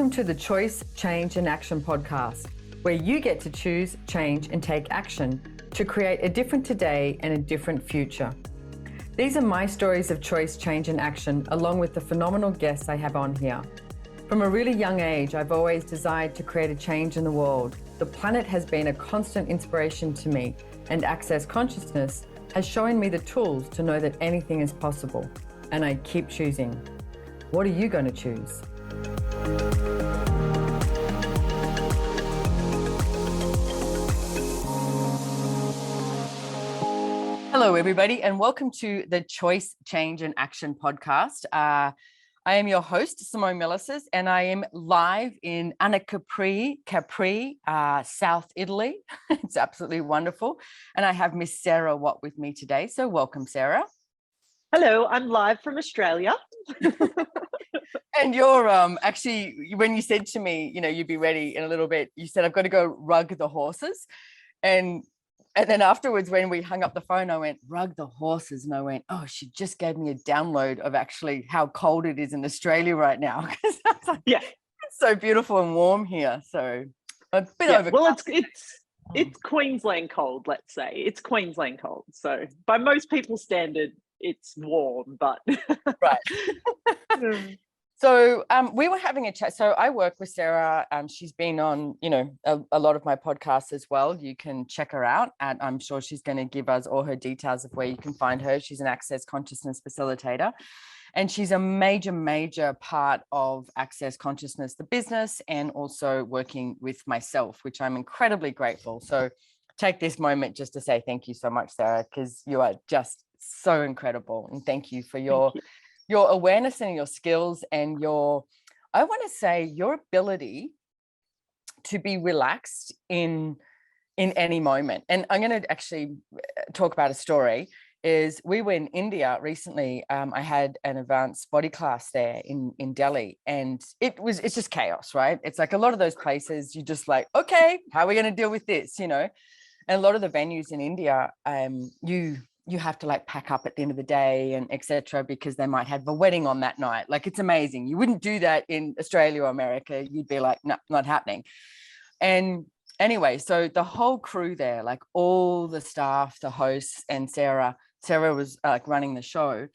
Welcome to the Choice, Change and Action podcast, where you get to choose, change and take action to create a different today and a different future. These are my stories of choice, change and action, along with the phenomenal guests I have on here. From a really young age, I've always desired to create a change in the world. The planet has been a constant inspiration to me, and Access Consciousness has shown me the tools to know that anything is possible. And I keep choosing. What are you going to choose? Hello, everybody, and welcome to the Choice, Change and Action podcast. I am your host, Simone Milasas, and I am live in Capri, South Italy. It's absolutely wonderful. And I have Miss Sarah Watt with me today. So welcome, Sarah. Hello, I'm live from Australia. And you're actually, when you said to me, you'd be ready in a little bit, you said, I've got to go rug the horses. And then afterwards, when we hung up the phone, I went, rug the horses. And I went, oh, she just gave me a download of actually how cold it is in Australia right now. Because I was like, yeah, it's so beautiful and warm here. So a bit overcast. Well, it's Queensland cold, let's say. It's Queensland cold. So by most people's standard, it's warm, but right. So we were having a chat. So I work with Sarah. She's been on, a lot of my podcasts as well. You can check her out, and I'm sure she's going to give us all her details of where you can find her. She's an Access Consciousness facilitator, and she's a major part of Access Consciousness, the business, and also working with myself, which I'm incredibly grateful. So take this moment just to say thank you so much, Sarah, because you are just so incredible, and thank you for your awareness and your skills and your ability to be relaxed in any moment. And I'm going to actually talk about a story. Is we were in India recently. I had an advanced body class there in Delhi, and it's just chaos, right? It's like a lot of those places you just like, okay, how are we going to deal with this? And a lot of the venues in India, you have to like pack up at the end of the day and etc. because they might have a wedding on that night. Like, it's amazing. You wouldn't do that in Australia or America. You'd be like, no, not happening. And anyway, so the whole crew there, like all the staff, the hosts, and Sarah was like running the show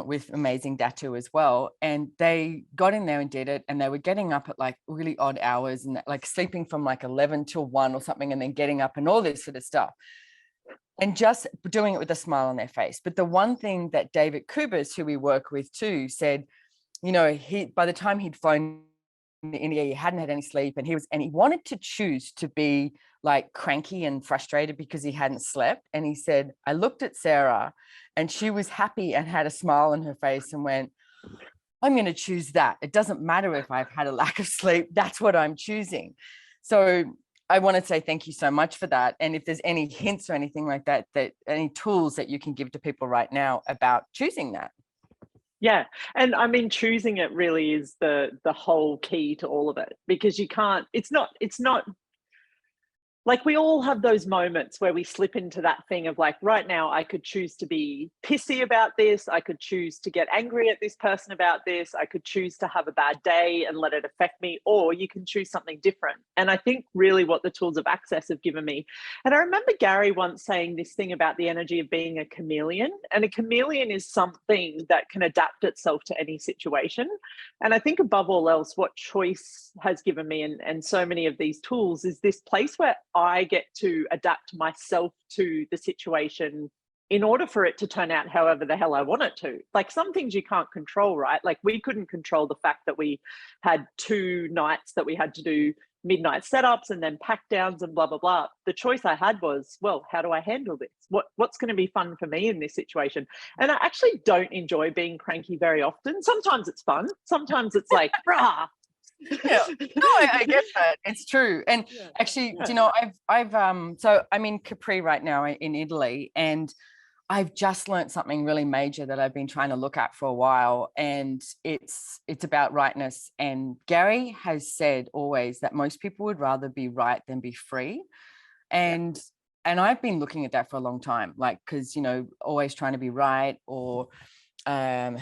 with amazing Datu as well. And they got in there and did it. And they were getting up at like really odd hours and like sleeping from like 11 till 1 or something, and then getting up and all this sort of stuff. And just doing it with a smile on their face. But the one thing that David Kubis, who we work with too, said, by the time he'd flown to India, he hadn't had any sleep, and he wanted to choose to be like cranky and frustrated because he hadn't slept. And he said, I looked at Sarah and she was happy and had a smile on her face and went, I'm going to choose that. It doesn't matter if I've had a lack of sleep. That's what I'm choosing. So I want to say thank you so much for that. And if there's any hints or anything like that any tools that you can give to people right now about choosing that. Yeah. And I mean, choosing it really is the whole key to all of it, because you can't, it's not like, we all have those moments where we slip into that thing of like, right now I could choose to be pissy about this. I could choose to get angry at this person about this. I could choose to have a bad day and let it affect me, or you can choose something different. And I think really what the tools of Access have given me, and I remember Gary once saying this thing about the energy of being a chameleon, and a chameleon is something that can adapt itself to any situation. And I think above all else, what Choice has given me, and so many of these tools, is this place where I get to adapt myself to the situation in order for it to turn out however the hell I want it to. Like, some things you can't control, right? Like, we couldn't control the fact that we had 2 nights that we had to do midnight setups and then pack downs and blah, blah, blah. The choice I had was, well, how do I handle this? What's going to be fun for me in this situation? And I actually don't enjoy being cranky very often. Sometimes it's fun. Sometimes it's like, rah. Yeah, no, I get that. It's true. And actually, I've so I'm in Capri right now in Italy, and I've just learned something really major that I've been trying to look at for a while, and it's about rightness. And Gary has said always that most people would rather be right than be free. And I've been looking at that for a long time, like, because always trying to be right, or trying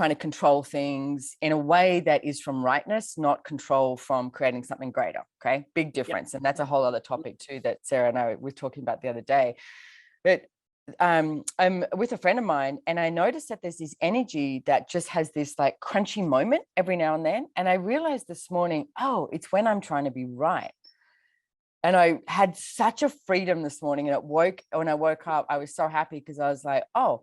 to control things in a way that is from rightness, not control from creating something greater. Okay, big difference. And that's a whole other topic too that Sarah and I were talking about the other day. But I'm with a friend of mine, and I noticed that there's this energy that just has this like crunchy moment every now and then. And I realized this morning, oh, it's when I'm trying to be right. And I had such a freedom this morning. And when I woke up, I was so happy because I was like, oh,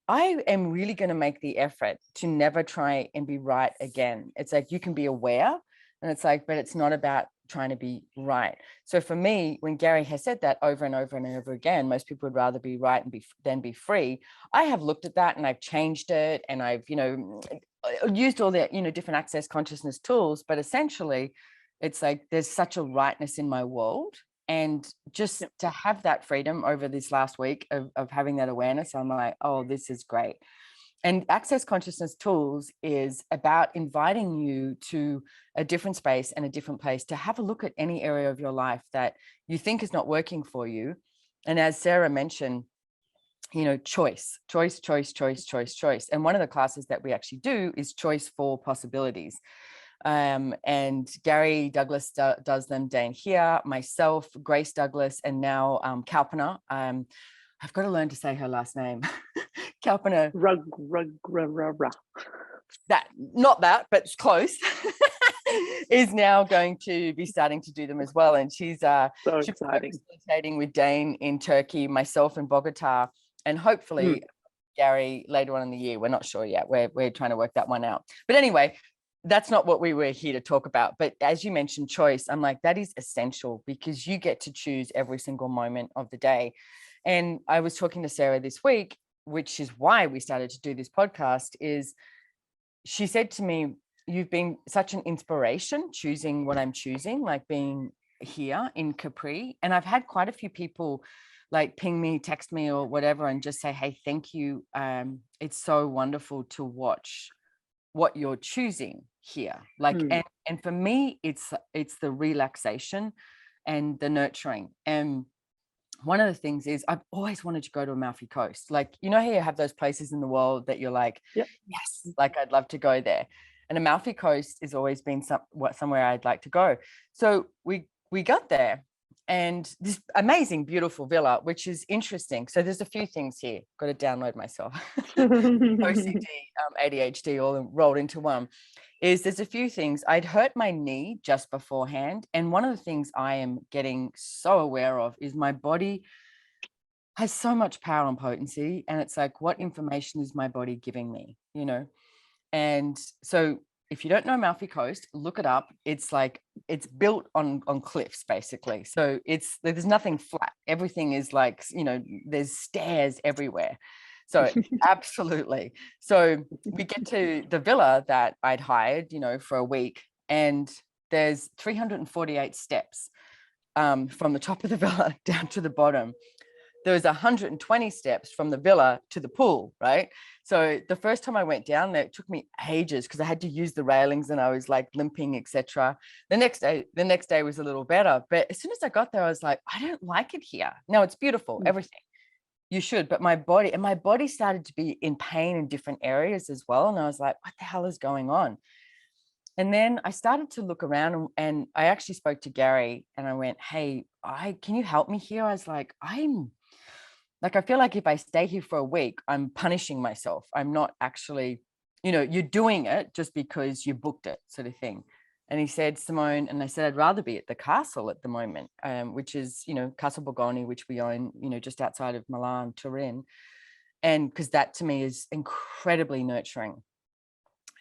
I am really going to make the effort to never try and be right again. It's like you can be aware, and it's like, but it's not about trying to be right. So for me, when Gary has said that over and over and over again, most people would rather be right than be free. I have looked at that and I've changed it, and I've, used all the, different access consciousness tools, but essentially it's like there's such a rightness in my world. And just to have that freedom over this last week of having that awareness, I'm like, oh, this is great. And access consciousness tools is about inviting you to a different space and a different place to have a look at any area of your life that you think is not working for you. And as Sarah mentioned, choice. And one of the classes that we actually do is choice for possibilities. And Gary Douglas does them, Dane here, myself, Grace Douglas, and now Kalpana. I've got to learn to say her last name. Kalpana. Not that, but it's close. Is now going to be starting to do them as well. And she's facilitating with Dane in Turkey, myself in Bogota, and hopefully Gary later on in the year. We're not sure yet. We're trying to work that one out. But anyway, that's not what we were here to talk about. But as you mentioned, choice, I'm like, that is essential because you get to choose every single moment of the day. And I was talking to Sarah this week, which is why we started to do this podcast, is she said to me, you've been such an inspiration choosing what I'm choosing, like being here in Capri. And I've had quite a few people like ping me, text me or whatever, and just say, hey, thank you. It's so wonderful to watch what you're choosing here. Like, and for me, it's the relaxation and the nurturing. And one of the things is I've always wanted to go to Amalfi Coast. Like, how you have those places in the world that you're like, yes, like I'd love to go there. And Amalfi Coast has always been somewhere I'd like to go. So we got there, and this amazing, beautiful villa, which is interesting. So there's a few things here. Got to download myself. OCD, ADHD, all rolled into one. There's a few things. I'd hurt my knee just beforehand. And one of the things I am getting so aware of is my body has so much power and potency. And it's like, what information is my body giving me, And so if you don't know Amalfi Coast, look it up. It's like, it's built on cliffs, basically. So there's nothing flat. Everything is like, there's stairs everywhere. So absolutely. So we get to the villa that I'd hired, for a week, and there's 348 steps from the top of the villa down to the bottom. There was 120 steps from the villa to the pool, right? So the first time I went down there, it took me ages because I had to use the railings and I was like limping, etc. The next day was a little better. But as soon as I got there, I was like, I don't like it here. No, it's beautiful, everything. You should, but my body started to be in pain in different areas as well. And I was like, what the hell is going on? And then I started to look around, and I actually spoke to Gary and I went, hey, can you help me here? I was like, I feel like if I stay here for a week, I'm punishing myself. I'm not actually, you're doing it just because you booked it, sort of thing. And he said, Simone, and I said, I'd rather be at the castle at the moment, which is, Castle Borgogni, which we own, just outside of Milan, Turin. And because that to me is incredibly nurturing.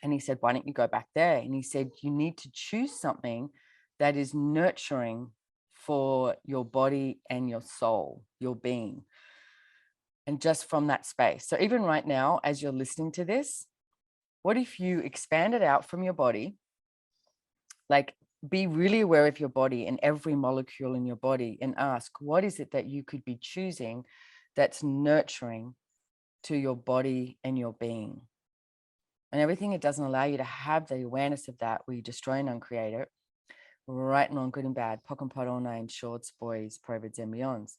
And he said, why don't you go back there? And he said, you need to choose something that is nurturing for your body and your soul, your being. And just from that space. So even right now, as you're listening to this, what if you expand it out from your body? Like, be really aware of your body and every molecule in your body, and ask, what is it that you could be choosing that's nurturing to your body and your being? And everything it doesn't allow you to have the awareness of that, where you destroy and uncreate it, right and wrong, good and bad, POC and POD, all nine, shorts, boys, provids and beyonds.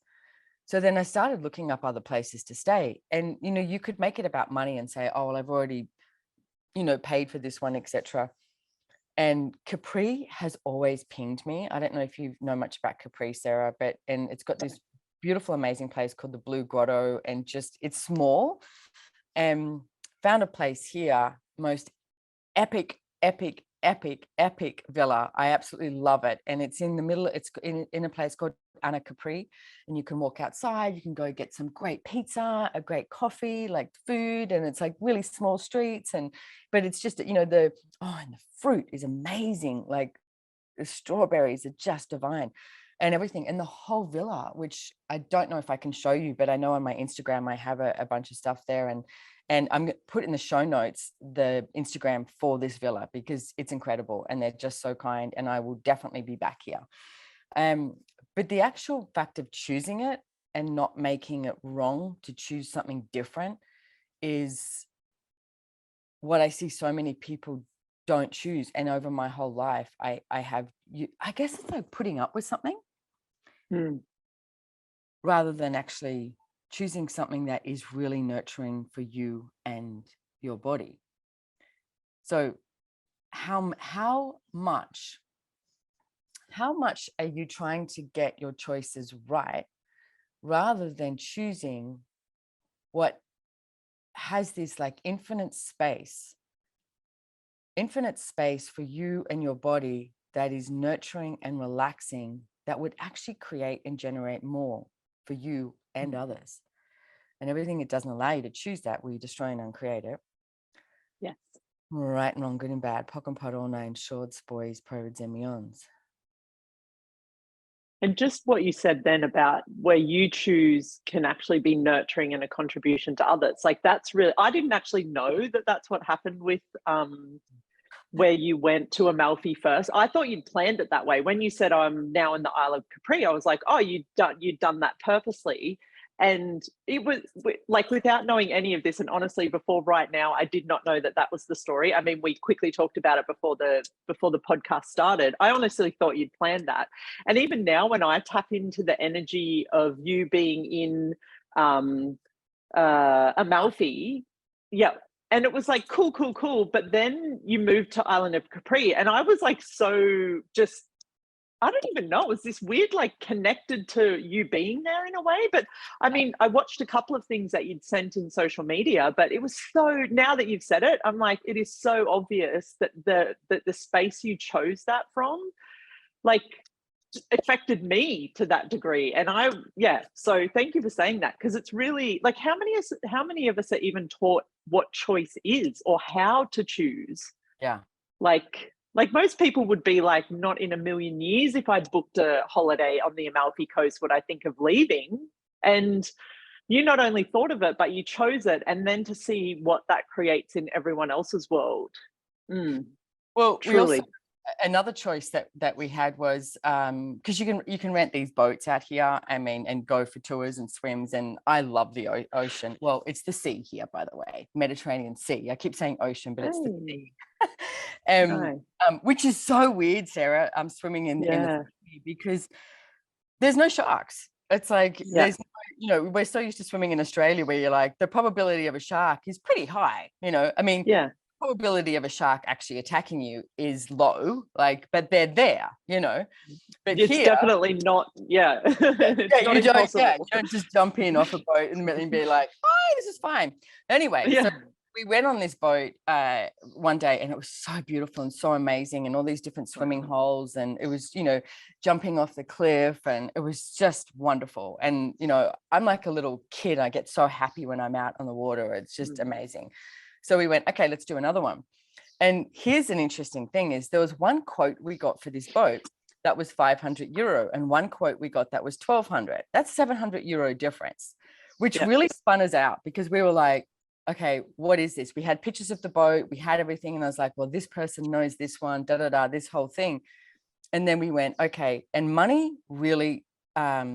So then I started looking up other places to stay. And, you know, you could make it about money and say, oh, well, I've already, you know, paid for this one, etc. And Capri has always pinged me. I don't know if you know much about Capri, Sarah, and it's got this beautiful, amazing place called the Blue Grotto, and just, it's small. And found a place here, most epic, epic, epic, epic villa. I absolutely love it. And it's in the middle, it's in a place called Anna Capri, and you can walk outside, you can go get some great pizza, a great coffee, like food, and it's like really small streets. But it's just, you know, and the fruit is amazing. Like the strawberries are just divine and everything. And the whole villa, which I don't know if I can show you, but I know on my Instagram, I have a bunch of stuff there. And I'm going to put in the show notes the Instagram for this villa, because it's incredible and they're just so kind, and I will definitely be back here. But the actual fact of choosing it and not making it wrong to choose something different is what I see so many people don't choose. And over my whole life, I guess it's like putting up with something rather than actually choosing something that is really nurturing for you and your body. So how much are you trying to get your choices right, rather than choosing what has this like infinite space for you and your body that is nurturing and relaxing, that would actually create and generate more for you and others. And everything it doesn't allow you to choose that, we destroy and uncreate it. Yes. Right and wrong, good and bad, pock and pot, all nine shorts, boys, provids and meons. And just what you said then about where you choose can actually be nurturing and a contribution to others. Like that's really, I didn't actually know that that's what happened with where you went to Amalfi first. I thought you'd planned it that way. When you said, I'm now in the Isle of Capri, I was like, oh, you'd done that purposely. And it was like, without knowing any of this, and honestly, before right now, I did not know that that was the story. I mean, we quickly talked about it before the podcast started. I honestly thought you'd planned that. And even now, when I tap into the energy of you being in Amalfi, yeah, and it was like cool. But then you moved to Island of Capri, and I was like, so just, I don't even know. It was this weird, like connected to you being there in a way. But I mean, I watched a couple of things that you'd sent in social media, but it was so, now that you've said it, I'm like, it is so obvious that the space you chose that from, like, affected me to that degree. And so thank you for saying that, because it's really like, how many of us are even taught what choice is or how to choose? Yeah. Like most people would be like, not in a million years, if I booked a holiday on the Amalfi Coast would I think of leaving. And you not only thought of it, but you chose it, and then to see what that creates in everyone else's world. Well, Truly. we also, another choice that we had was because you can rent these boats out here, I mean, and go for tours and swims. And I love the ocean. Well, it's the sea here, by the way, Mediterranean Sea. I keep saying ocean, but it's the sea. Which is so weird, Sarah. I'm swimming in the sea, because there's no sharks. It's like there's no, you know, we're so used to swimming in Australia where you're like, the probability of a shark is pretty high, you know. I mean, probability of a shark actually attacking you is low, like, but they're there, you know. But it's here, definitely not. It's not impossible. You don't just jump in off a boat and be like, oh, this is fine. Anyway, so we went on this boat one day, and it was so beautiful and so amazing, and all these different swimming holes, and it was, you know, jumping off the cliff, and it was just wonderful. And, you know, I'm like a little kid. I get so happy when I'm out on the water. It's just amazing. So we went, okay, let's do another one. And here's an interesting thing is, there was one quote we got for this boat that was €500, and one quote we got that was 1,200. That's €700 difference, which really spun us out, because we were like, okay, what is this? We had pictures of the boat, we had everything. And I was like, well, this person knows this one, this whole thing. And then we went, okay, and money really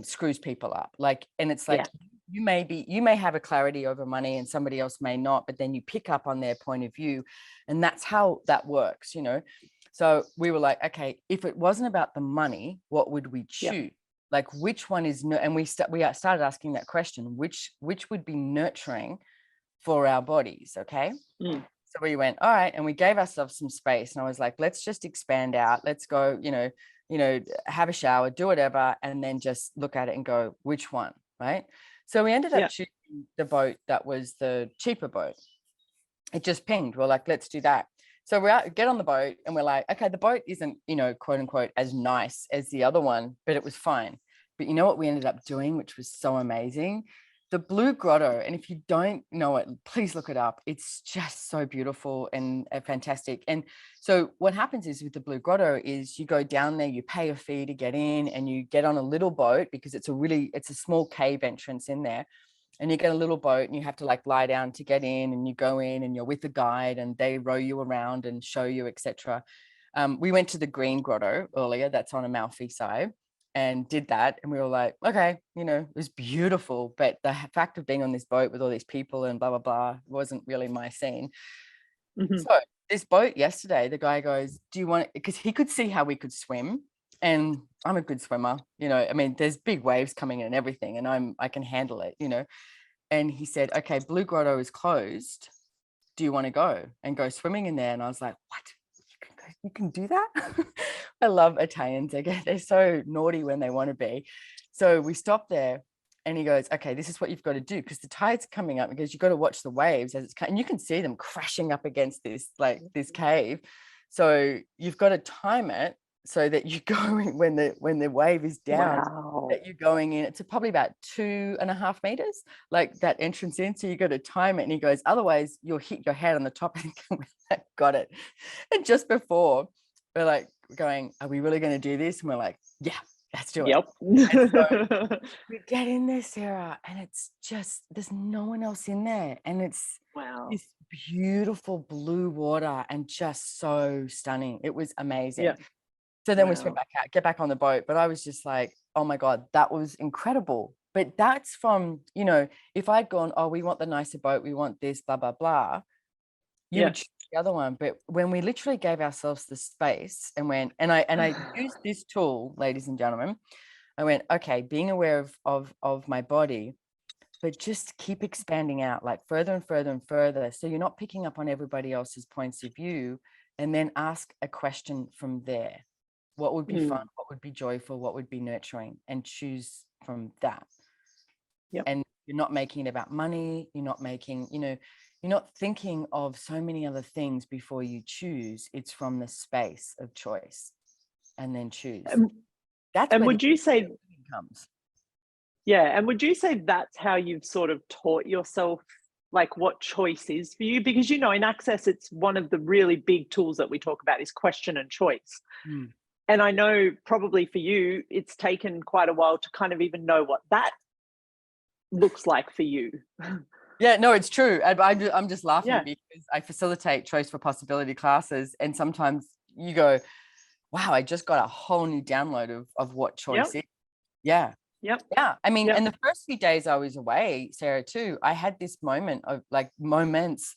screws people up. Like, and it's like, you may have a clarity over money and somebody else may not, but then you pick up on their point of view, and that's how that works, you know. So we were like, okay, if it wasn't about the money, what would we choose? like which one is, and we started asking that question, which would be nurturing for our bodies. Okay. So we went, all right, and we gave ourselves some space, and I was like, let's just expand out, let's go, have a shower, do whatever, and then just look at it and go, which one, right? So we ended up choosing the boat that was the cheaper boat. It just pinged, we're like, let's do that. So we get on the boat and we're like, okay, the boat isn't, quote unquote, as nice as the other one, but it was fine. But you know what we ended up doing, which was so amazing? The Blue Grotto. And if you don't know it, please look it up. It's just so beautiful and fantastic. And so what happens is with the Blue Grotto is you go down there, you pay a fee to get in, and you get on a little boat because it's a small cave entrance in there. And you get a little boat and you have to like lie down to get in, and you go in and you're with a guide and they row you around and show you, etc. We went to the Green Grotto earlier, that's on Amalfi side, and did that. And we were like, okay, it was beautiful. But the fact of being on this boat with all these people and blah, blah, blah, wasn't really my scene. So this boat yesterday, the guy goes, do you want, because he could see how we could swim. And I'm a good swimmer, I mean, there's big waves coming in and everything, and I can handle it, And he said, okay, Blue Grotto is closed. Do you want to go and go swimming in there? And I was like, what? You can do that? I love Italians. They're so naughty when they want to be. So we stopped there and he goes, okay, this is what you've got to do, because the tide's coming up, because you've got to watch the waves as it's coming. And you can see them crashing up against this cave. So you've got to time it so that you go when the wave is down, that you're going in. It's probably about 2.5 meters, like that entrance in. So you got to time it. And he goes, otherwise you'll hit your head on the top. And got it. And just before, we're like going, are we really going to do this? And we're like, yeah, let's do it. And so we get in there, Sarah, and it's just, there's no one else in there. And it's this beautiful blue water and just so stunning. It was amazing. Yeah. So then we swim back out, get back on the boat. But I was just like, oh my God, that was incredible. But that's from, if I'd gone, oh, we want the nicer boat, we want this, blah, blah, blah, you would choose the other one. But when we literally gave ourselves the space and went, and I used this tool, ladies and gentlemen, I went, okay, being aware of my body, but just keep expanding out, like further and further and further. So you're not picking up on everybody else's points of view, and then ask a question from there. What would be fun? What would be joyful? What would be nurturing? And choose from that. And you're not making it about money. You're not making, you're not thinking of so many other things before you choose. It's from the space of choice, and then choose. That's and where would you say comes. Yeah. And would you say that's how you've sort of taught yourself, like what choice is for you? Because, in Access, it's one of the really big tools that we talk about is question and choice. And I know probably for you, it's taken quite a while to kind of even know what that looks like for you. Yeah, no, it's true. I'm just laughing because I facilitate choice for possibility classes. And sometimes you go, wow, I just got a whole new download of what choice is. Yeah. Yeah. I mean, and the first few days I was away, Sarah, too, I had this moments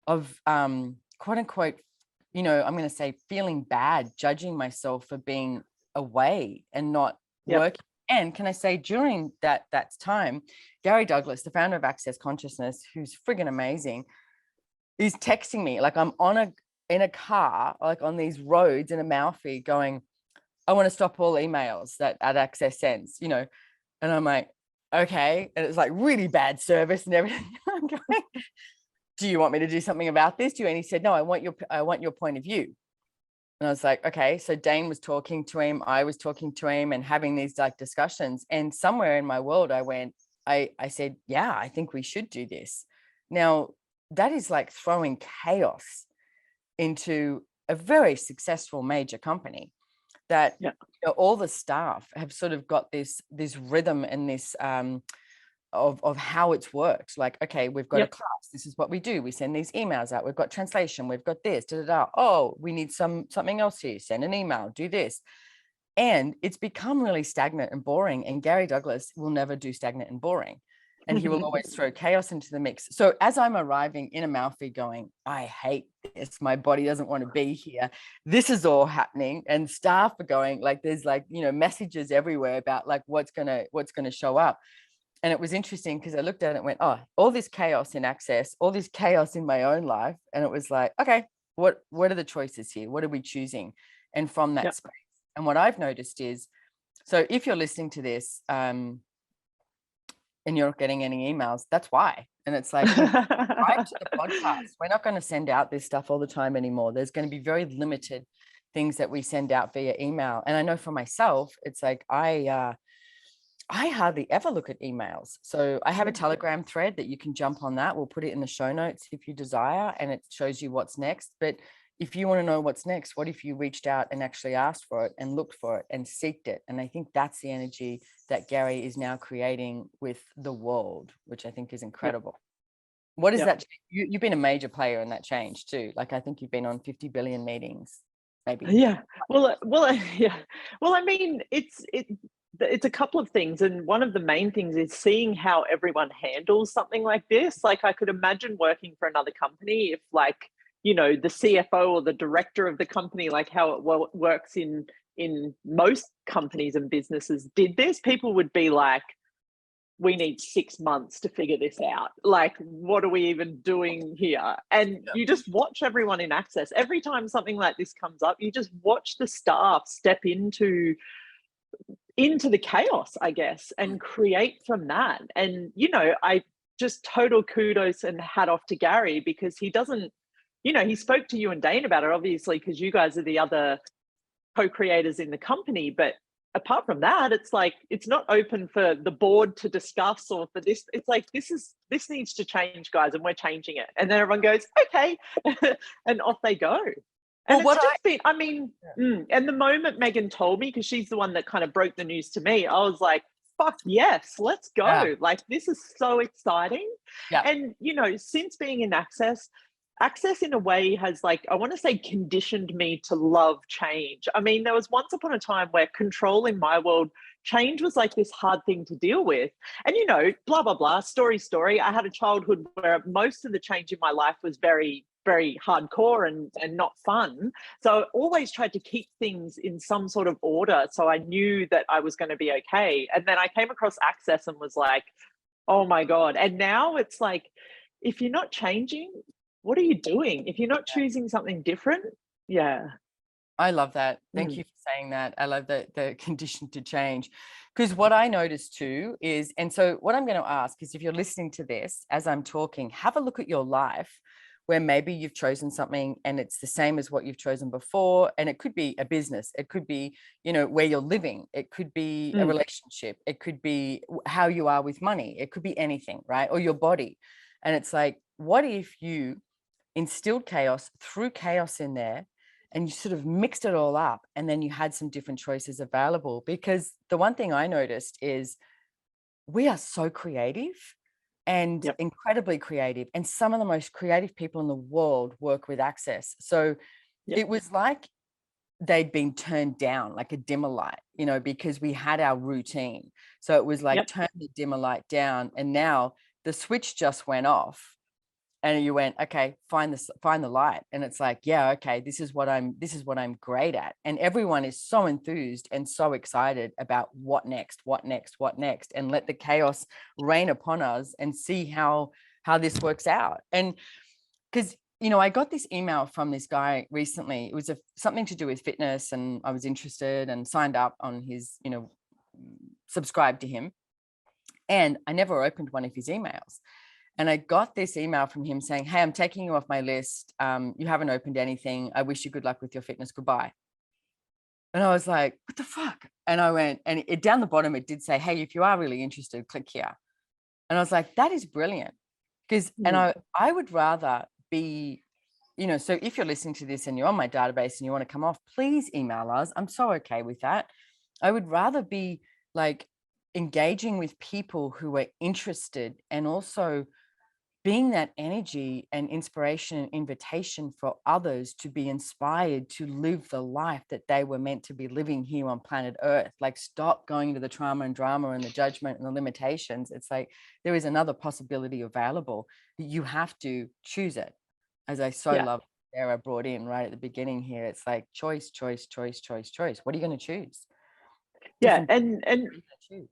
of quote unquote, I'm going to say feeling bad, judging myself for being away and not working. And can I say during that time, Gary Douglas, the founder of Access Consciousness, who's friggin' amazing, is texting me like I'm in a car, like on these roads in Amalfi going, I want to stop all emails that at Access sends, and I'm like, okay. And it's like really bad service and everything. I'm going, do you want me to do something about this? And he said, no, I want your point of view. And I was like, okay. So Dane was talking to him, I was talking to him, and having these like discussions. And somewhere in my world, I said, yeah, I think we should do this. Now, that is like throwing chaos into a very successful major company that all the staff have sort of got this rhythm and this of how it's worked. Like, okay, we've got a class. This is what we do. We send these emails out. We've got translation. We've got this. Oh, we need something else here. Send an email. Do this. And it's become really stagnant and boring. And Gary Douglas will never do stagnant and boring. and he will always throw chaos into the mix. So as I'm arriving in Amalfi going, I hate this, my body doesn't want to be here, this is all happening, and staff are going like, there's like, you know, messages everywhere about like what's gonna show up. And it was interesting because I looked at it and went, oh, all this chaos in Access, all this chaos in my own life. And it was like, okay, what are the choices here? What are we choosing? And from that space. And what I've noticed is, so if you're listening to this, and you're not getting any emails, that's why. And it's like, subscribe to the podcast. We're not going to send out this stuff all the time anymore. There's going to be very limited things that we send out via email. And I know for myself, it's like I hardly ever look at emails. So I have a Telegram thread that you can jump on that. We'll put it in the show notes if you desire, and it shows you what's next. But if you want to know what's next, what if you reached out and actually asked for it and looked for it and seeked it? And I think that's the energy that Gary is now creating with the world, which I think is incredible. What is that? You've been a major player in that change too. Like, I think you've been on 50 billion meetings, maybe. Yeah. Well, yeah. Well, I mean, it's a couple of things. And one of the main things is seeing how everyone handles something like this. Like, I could imagine working for another company if, like, you know, the CFO or the director of the company, like how it works in most companies and businesses did this, people would be like, we need 6 months to figure this out. Like, what are we even doing here? And you just watch everyone in Access. Every time something like this comes up, you just watch the staff step into the chaos, I guess, and create from that. And, you know, I just total kudos and hat off to Gary, because he doesn't, you know, he spoke to you and Dane about it, obviously, because you guys are the other co-creators in the company. But apart from that, it's like, it's not open for the board to discuss or for this. It's like, this needs to change, guys, and we're changing it. And then everyone goes, okay, and off they go. And well, it's just been, I mean, and the moment Megan told me, because she's the one that kind of broke the news to me, I was like, fuck yes, let's go. Yeah. Like, this is so exciting. Yeah. And, you know, since being in Access in a way has, like, I want to say, conditioned me to love change. I mean, there was once upon a time where control in my world, change was like this hard thing to deal with. And, you know, blah, blah, blah, story. I had a childhood where most of the change in my life was very, very hardcore and not fun. So I always tried to keep things in some sort of order, so I knew that I was going to be okay. And then I came across Access and was like, oh my God. And now it's like, if you're not changing, what are you doing? If you're not choosing something different, I love that. Thank you for saying that. I love the condition to change, because what I noticed too is, and so what I'm going to ask is, if you're listening to this as I'm talking, have a look at your life where maybe you've chosen something and it's the same as what you've chosen before. And it could be a business. It could be, you know, where you're living. It could be a relationship. It could be how you are with money. It could be anything, right? Or your body. And it's like, what if you instilled chaos, threw chaos in there, and you sort of mixed it all up, and then you had some different choices available? Because the one thing I noticed is we are so creative and incredibly creative, and some of the most creative people in the world work with Access. So it was like they'd been turned down, like a dimmer light, you know, because we had our routine. So it was like, turn the dimmer light down, and now the switch just went off. And you went, okay, find the light. And it's like, yeah, okay, this is what I'm great at. And everyone is so enthused and so excited about what next, and let the chaos rain upon us and see how this works out. And because, you know, I got this email from this guy recently. It was something to do with fitness, and I was interested and signed up on his, you know, subscribed to him. And I never opened one of his emails. And I got this email from him saying, hey, I'm taking you off my list. You haven't opened anything. I wish you good luck with your fitness. Goodbye. And I was like, what the fuck? And I went, and down the bottom, it did say, hey, if you are really interested, click here. And I was like, that is brilliant. Because, and I would rather be, you know, so if you're listening to this and you're on my database and you want to come off, please email us. I'm so okay with that. I would rather be like engaging with people who are interested and also being that energy and inspiration and invitation for others to be inspired to live the life that they were meant to be living here on planet Earth. Like, stop going into the trauma and drama and the judgment and the limitations. It's like there is another possibility available. You have to choose it. As I love Sarah brought in right at the beginning here. It's like choice, choice, choice, choice, choice. What are you going to choose? Yeah. And choose.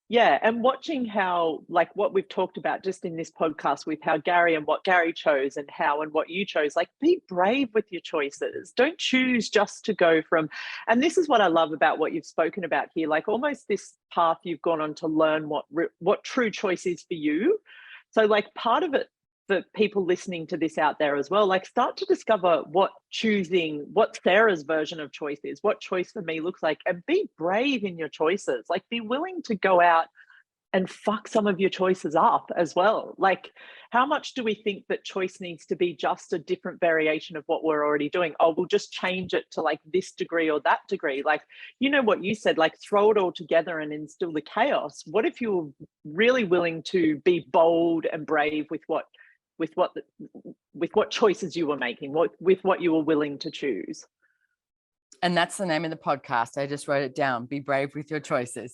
Yeah, and watching how, like what we've talked about just in this podcast with how Gary and what Gary chose and how and what you chose, like be brave with your choices. Don't choose just to go from, and this is what I love about what you've spoken about here, like almost this path you've gone on to learn what true choice is for you. So like part of it for people listening to this out there as well, like start to discover what Sarah's version of choice is, what choice for me looks like, and be brave in your choices. Like be willing to go out and fuck some of your choices up as well. Like how much do we think that choice needs to be just a different variation of what we're already doing? Oh, we'll just change it to like this degree or that degree. Like, you know what you said, like throw it all together and instill the chaos. What if you were really willing to be bold and brave with what choices you were making, with what you were willing to choose? And that's the name of the podcast. I just wrote it down. Be brave with your choices.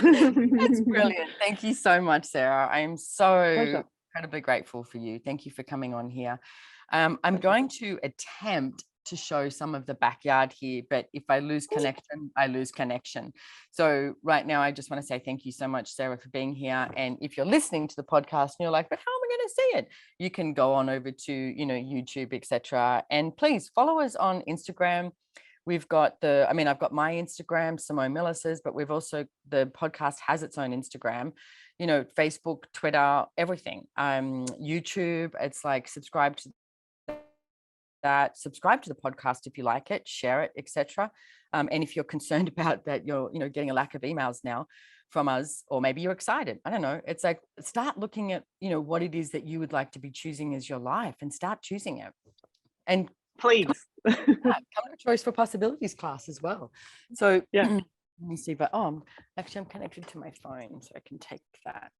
That's brilliant. Thank you so much, Sarah. I am so incredibly grateful for you. Thank you for coming on here. I'm going to attempt to show some of the backyard here, but if I lose connection, I lose connection. So right now, I just want to say thank you so much, Sarah, for being here. And if you're listening to the podcast and you're like, but how am I going to see it? You can go on over to, YouTube, etc. And please follow us on Instagram. We've got I've got my Instagram, Simone Milasas, but we've also, the podcast has its own Instagram, Facebook, Twitter, everything. YouTube, it's like subscribe to the podcast if you like it, share it, etc. And if you're concerned about that, you're getting a lack of emails now from us, or maybe you're excited, I don't know, it's like start looking at what it is that you would like to be choosing as your life and start choosing it. And please come to Choice for Possibilities class as well. So let me see, but I'm connected to my phone, so I can take that.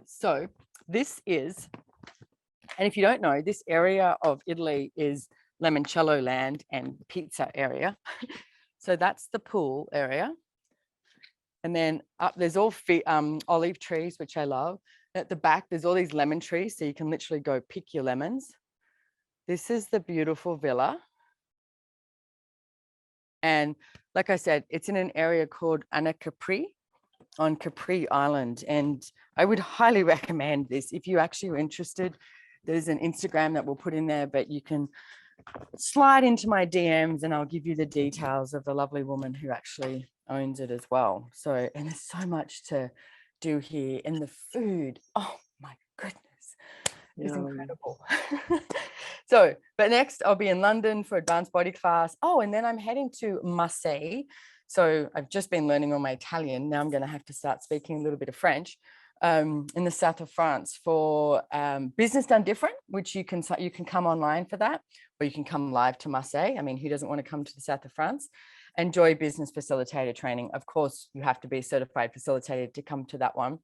So this is, and if you don't know, this area of Italy is limoncello land and pizza area. So that's the pool area. And then up there's all olive trees, which I love. At the back, there's all these lemon trees, so you can literally go pick your lemons. This is the beautiful villa. And like I said, it's in an area called Anacapri on Capri Island. And I would highly recommend this. If you actually are interested, there's an Instagram that we'll put in there, but you can slide into my DMs and I'll give you the details of the lovely woman who actually owns it as well. So, and there's so much to do here, and the food, oh my goodness, is incredible. So, but next I'll be in London for advanced body class. Oh, and then I'm heading to Marseille. So I've just been learning all my Italian. Now I'm going to have to start speaking a little bit of French in the south of France for Business Done Different, which you can come online for that, or you can come live to Marseille. I mean, who doesn't want to come to the south of France? Enjoy business facilitator training. Of course, you have to be a certified facilitator to come to that one.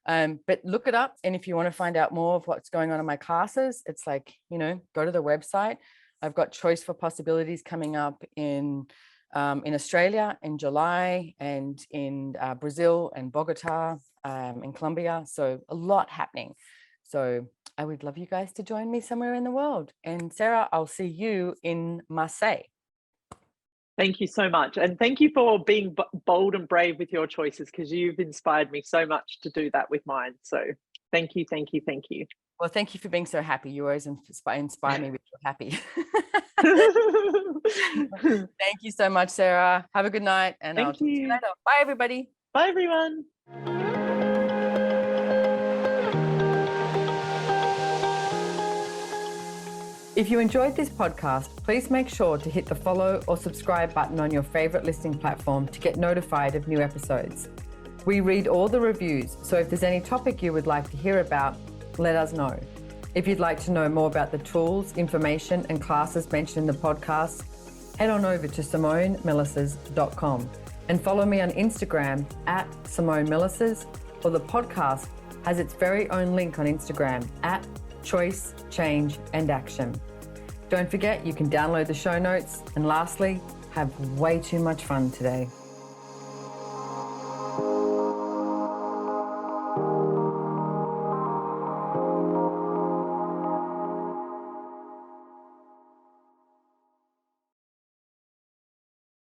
But look it up. And if you want to find out more of what's going on in my classes, it's like, go to the website. I've got Choice for Possibilities coming up in Australia in July, and in Brazil and Bogota, in Colombia. So a lot happening. So I would love you guys to join me somewhere in the world. And Sarah, I'll see you in Marseille. Thank you so much. And thank you for being bold and brave with your choices, because you've inspired me so much to do that with mine. So thank you, thank you, thank you. Well, thank you for being so happy. You always inspire me with your happy. Thank you so much, Sarah. Have a good night. And I'll see you later. Bye, everybody. Bye, everyone. If you enjoyed this podcast, please make sure to hit the follow or subscribe button on your favorite listening platform to get notified of new episodes. We read all the reviews, so if there's any topic you would like to hear about, let us know. If you'd like to know more about the tools, information, and classes mentioned in the podcast, head on over to SimoneMilasas.com and follow me on Instagram @SimoneMilasas or the podcast has its very own link on Instagram at Choice, Change and Action. Don't forget, you can download the show notes. And lastly, have way too much fun today.